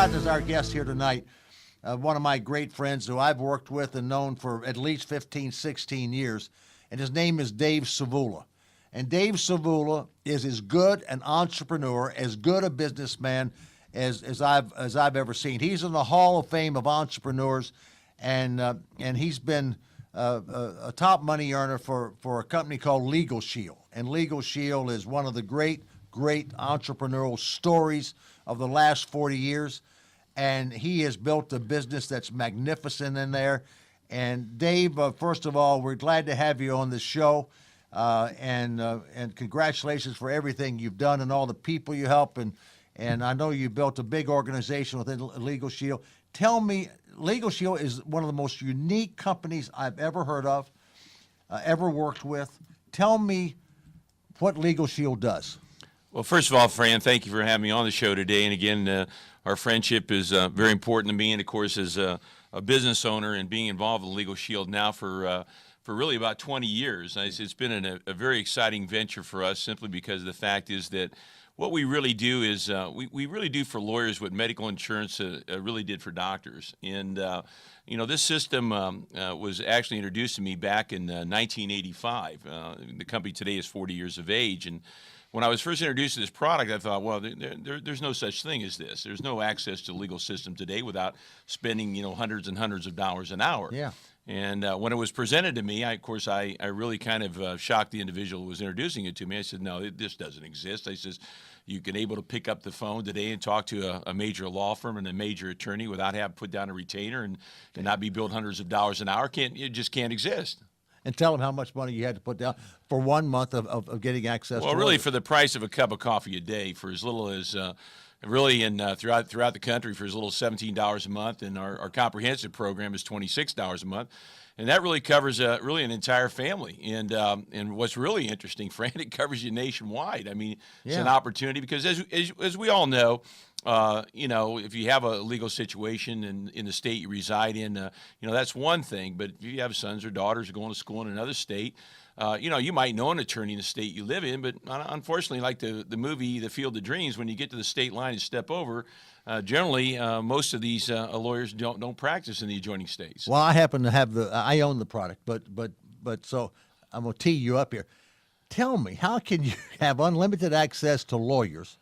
got as our guest here tonight one of my great friends who I've worked with and known for at least 15, 16 years, and his name is Dave Savula. And Dave Savula is as good an entrepreneur, as good a businessman as I've ever seen. He's in the Hall of Fame of entrepreneurs, and he's been a top money earner for a company called Legal Shield. And Legal Shield is one of the great entrepreneurial stories of the last 40 years. And he has built a business that's magnificent in there. And Dave, first of all, we're glad to have you on the show. And congratulations for everything you've done and all the people you help. And I know you built a big organization within Legal Shield. Tell me, Legal Shield is one of the most unique companies I've ever heard of, ever worked with. Tell me what Legal Shield does. Well, first of all, Fran, thank you for having me on the show today. And again, our friendship is very important to me. And of course, as a business owner and being involved with Legal Shield now for really about 20 years, it's been a very exciting venture for us, simply because the fact is that what we really do is we really do for lawyers what medical insurance really did for doctors. And, this system was actually introduced to me back in 1985. The company today is 40 years of age. And when I was first introduced to this product, I thought, well, there's no such thing as this. There's no access to the legal system today without spending, hundreds and hundreds of dollars an hour. Yeah. And when it was presented to me, I really kind of shocked the individual who was introducing it to me. I said, no, this doesn't exist. I says, you can able to pick up the phone today and talk to a major law firm and a major attorney without having to put down a retainer and not be billed hundreds of dollars an hour. It just can't exist. And tell them how much money you had to put down for 1 month of getting access. Well, really, for the price of a cup of coffee a day, for as little as really throughout the country, for as little as $17 a month, and our comprehensive program is $26 a month, and that really covers really an entire family. And what's really interesting, Fran, it covers you nationwide. I mean, it's an opportunity because as we all know. If you have a legal situation in the state you reside in, that's one thing. But if you have sons or daughters going to school in another state, you might know an attorney in the state you live in. But unfortunately, like the movie The Field of Dreams, when you get to the state line and step over, generally most of these lawyers don't practice in the adjoining states. Well, I happen to have I own the product, but so I'm gonna tee you up here. Tell me, how can you have unlimited access to lawyers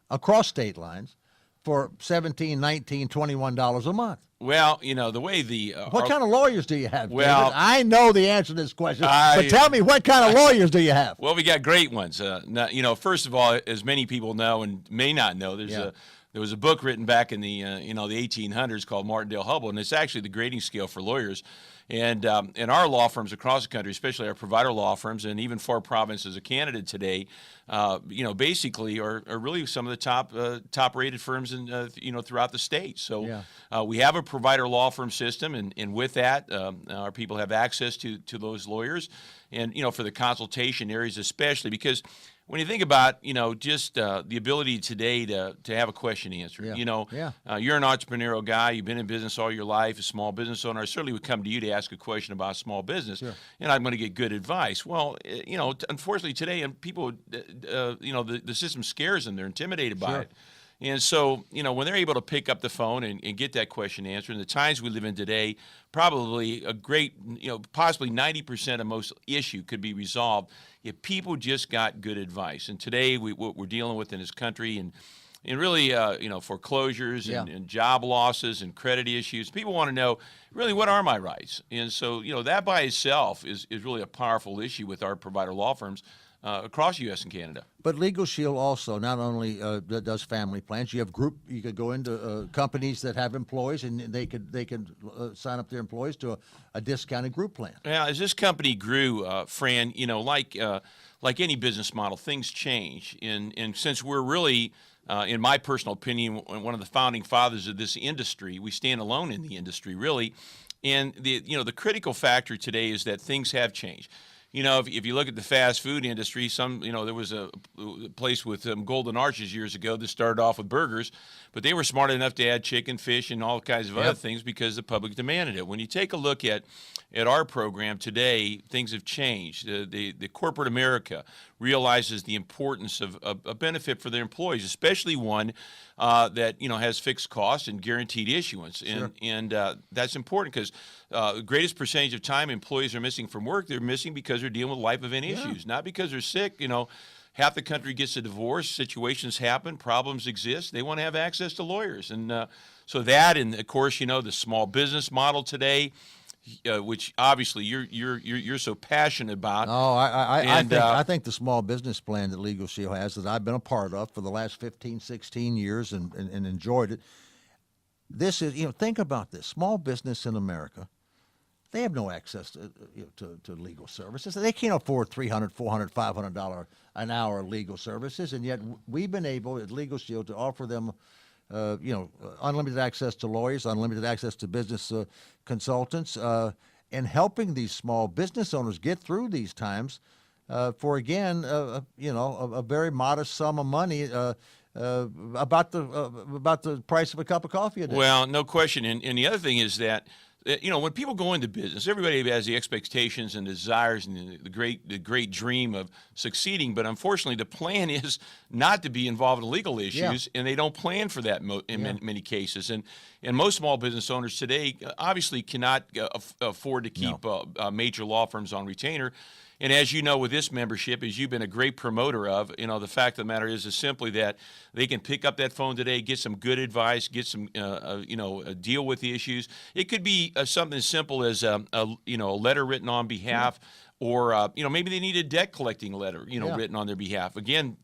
across state lines for $17, $19, $21 a month? Well, the way what kind of lawyers do you have? Well, David? I know the answer to this question, but tell me, what kind of lawyers do you have? Well, we got great ones. Now, first of all, as many people know and may not know, there was a book written back in the the 1800s called Martindale-Hubbell, and it's actually the grading scale for lawyers. And our law firms across the country, especially our provider law firms, and even 4 provinces of Canada today, basically are really some of the top rated firms in throughout the state. So we have a provider law firm system, and with that, our people have access to those lawyers, and for the consultation areas especially, because when you think about, just the ability today to have a question answered, you're an entrepreneurial guy, you've been in business all your life, a small business owner. I certainly would come to you to ask a question about small business, and I'm going to get good advice. Well, unfortunately today, and people, the system scares them. They're intimidated by it. And so, when they're able to pick up the phone and get that question answered, in the times we live in today, probably a great, possibly 90% of most issue could be resolved if people just got good advice. And today, what we're dealing with in this country, and really, foreclosures and job losses and credit issues, people want to know, really, what are my rights? And so, that by itself is really a powerful issue with our provider law firms across U.S. and Canada. But Legal Shield also not only does family plans. You have you could go into companies that have employees, and they could sign up their employees to a discounted group plan. Yeah, as this company grew, Fran, like any business model, things change. And since we're really, in my personal opinion, one of the founding fathers of this industry, we stand alone in the industry, really. And the critical factor today is that things have changed. if you look at the fast food industry, there was a place with Golden Arches years ago that started off with burgers, but they were smart enough to add chicken, fish, and all kinds of other things because the public demanded it. When you take a look at our program today, things have changed. The corporate America realizes the importance of a benefit for their employees, especially one that has fixed costs and guaranteed issuance, and that's important because the greatest percentage of time employees are missing from work, they're missing because they're dealing with life event issues, not because they're sick. Half the country gets a divorce, situations happen, problems exist. They want to have access to lawyers, and so that, and of course, the small business model today. Which obviously you're so passionate about. Oh, I think the small business plan that Legal Shield has, that I've been a part of for the last 15, 16 years and enjoyed it. This is, think about this. Small business in America, they have no access to legal services. They can't afford $300, $400, $500 an hour legal services, and yet we've been able at Legal Shield to offer them unlimited access to lawyers, unlimited access to business consultants, and helping these small business owners get through these times for, again, a very modest sum of money about the price of a cup of coffee a day. Well, no question. And the other thing is that, when people go into business, everybody has the expectations and desires and the great dream of succeeding. But unfortunately, the plan is not to be involved in legal issues, and they don't plan for that in many cases. And most small business owners today obviously cannot afford to keep major law firms on retainer. And as you know, with this membership, as you've been a great promoter of, the fact of the matter is simply that they can pick up that phone today, get some good advice, get some, deal with the issues. It could be something as simple as a letter written on behalf, or maybe they need a debt collecting letter, written on their behalf. Again,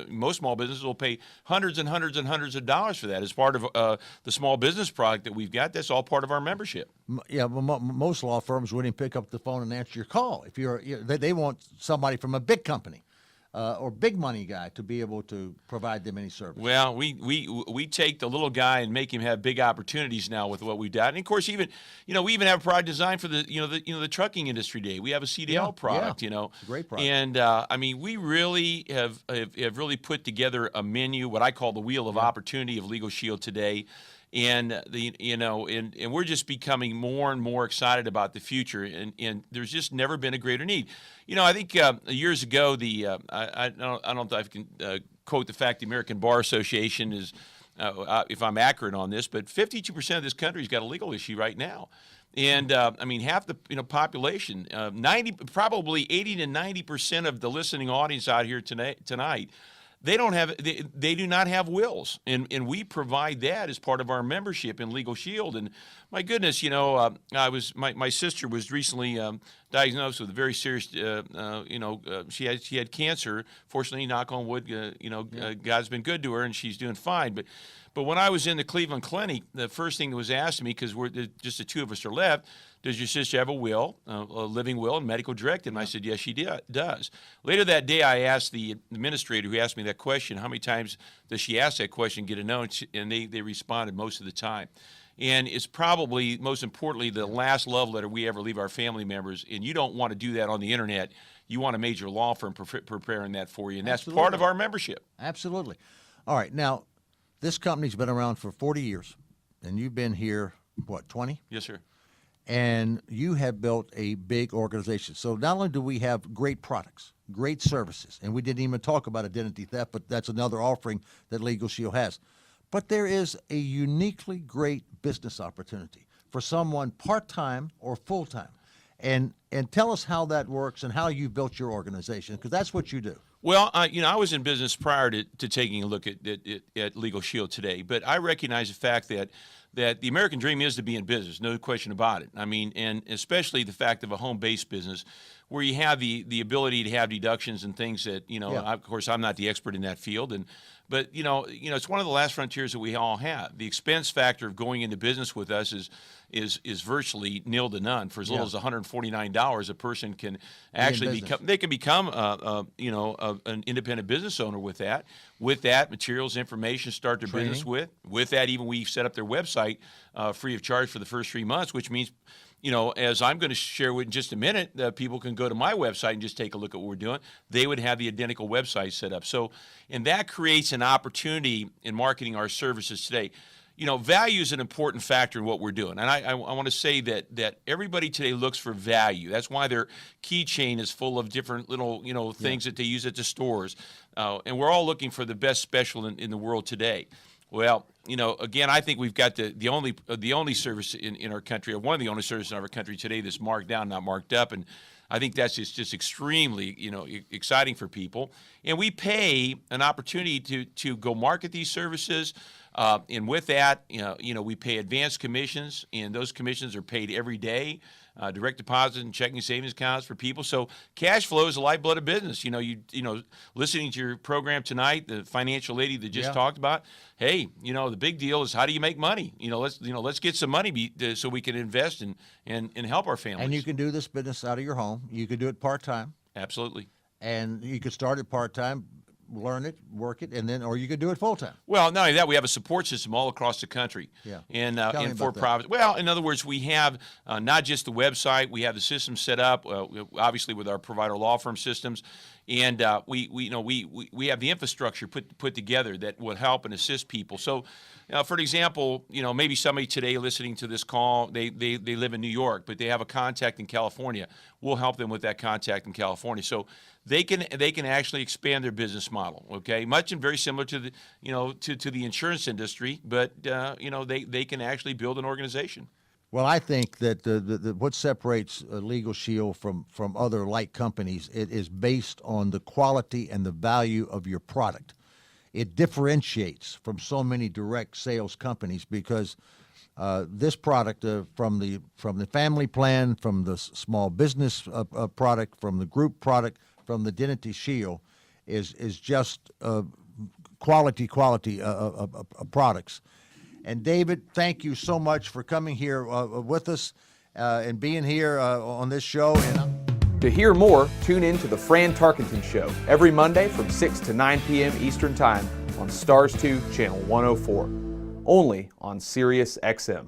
most small businesses will pay hundreds and hundreds and hundreds of dollars for that as part of the small business product that we've got. That's all part of our membership. Yeah, well, most law firms wouldn't pick up the phone and answer your call. If they want somebody from a big company or big money guy to be able to provide them any service. Well, we take the little guy and make him have big opportunities now with what we've done. And of course, we even have a product designed for the trucking industry today. We have a CDL product, It's a great product. And we really have really put together a menu, what I call the wheel of opportunity of Legal Shield today. And and we're just becoming more and more excited about the future, and there's just never been a greater need. I think years ago, I don't know if I can quote the fact the American Bar Association is, if I'm accurate on this, but 52% of this country's got a legal issue right now. And half the population, probably 80 to 90% of the listening audience out here tonight. They do not have wills, and we provide that as part of our membership in Legal Shield. And my goodness, my sister was recently diagnosed with a very serious, she had cancer. Fortunately, knock on wood, God's been good to her, and she's doing fine. But when I was in the Cleveland Clinic, the first thing that was asked of me, because just the two of us are left, does your sister have a will, a living will, and medical directed? And I said, yes, she does. Later that day, I asked the administrator who asked me that question, how many times does she ask that question, get a no? And they responded most of the time. And it's probably, most importantly, the last love letter we ever leave our family members. And you don't want to do that on the internet. You want a major law firm preparing that for you. And that's part of our membership. Absolutely. All right. Now, this company's been around for 40 years, and you've been here, 20? Yes, sir. And you have built a big organization. So not only do we have great products, great services, and we didn't even talk about identity theft, but that's another offering that Legal Shield has. But there is a uniquely great business opportunity for someone part-time or full-time. And tell us how that works and how you built your organization, because that's what you do. Well, I was in business prior to taking a look at Legal Shield today, but I recognize the fact that the American dream is to be in business, no question about it. And especially the fact of a home-based business where you have the ability to have deductions and things that, of course, I'm not the expert in that field, but it's one of the last frontiers that we all have. The expense factor of going into business with us is virtually nil to none. For as little as $149, a person can actually become an independent business owner with that. With that, materials, information, start their business with. With that, even we set up their website free of charge for the first 3 months, which means as I'm going to share with in just a minute, people can go to my website and just take a look at what we're doing. They would have the identical website set up. So, and that creates an opportunity in marketing our services today. Value is an important factor in what we're doing. And I want to say that everybody today looks for value. That's why their keychain is full of different little, things that they use at the stores. And we're all looking for the best special in the world today. Well, again, I think we've got the only service in our country, or one of the only services in our country today that's marked down, not marked up. And I think that's just extremely, exciting for people. And we pay an opportunity to go market these services. And with that, we pay advance commissions, and those commissions are paid every day, direct deposit and checking savings accounts for people. So cash flow is the lifeblood of business. Listening to your program tonight, the financial lady that just talked about, hey, the big deal is how do you make money? Let's get some money so we can invest and help our families. And you can do this business out of your home. You could do it part-time. Absolutely. And you could start it part-time, learn it, work it, or you could do it full-time. Well, not only that, we have a support system all across the country. Yeah. And for profit. Well, in other words, we have not just the website, we have the system set up, obviously with our provider law firm systems, and we have the infrastructure put together that will help and assist people. So, for example, maybe somebody today listening to this call, they live in New York, but they have a contact in California. We'll help them with that contact in California. So they can actually expand their business model. Okay, much and very similar to the to the insurance industry, but they can actually build an organization. Well, I think that what separates Legal Shield from other like companies, it is based on the quality and the value of your product. It differentiates from so many direct sales companies because this product from the family plan, from the small business product, from the group product, from the Identity Shield is just quality products. And David, thank you so much for coming here with us and being here on this show. To hear more, tune in to the Fran Tarkenton Show every Monday from 6 to 9 p.m. Eastern Time on Stars 2, Channel 104, only on Sirius XM.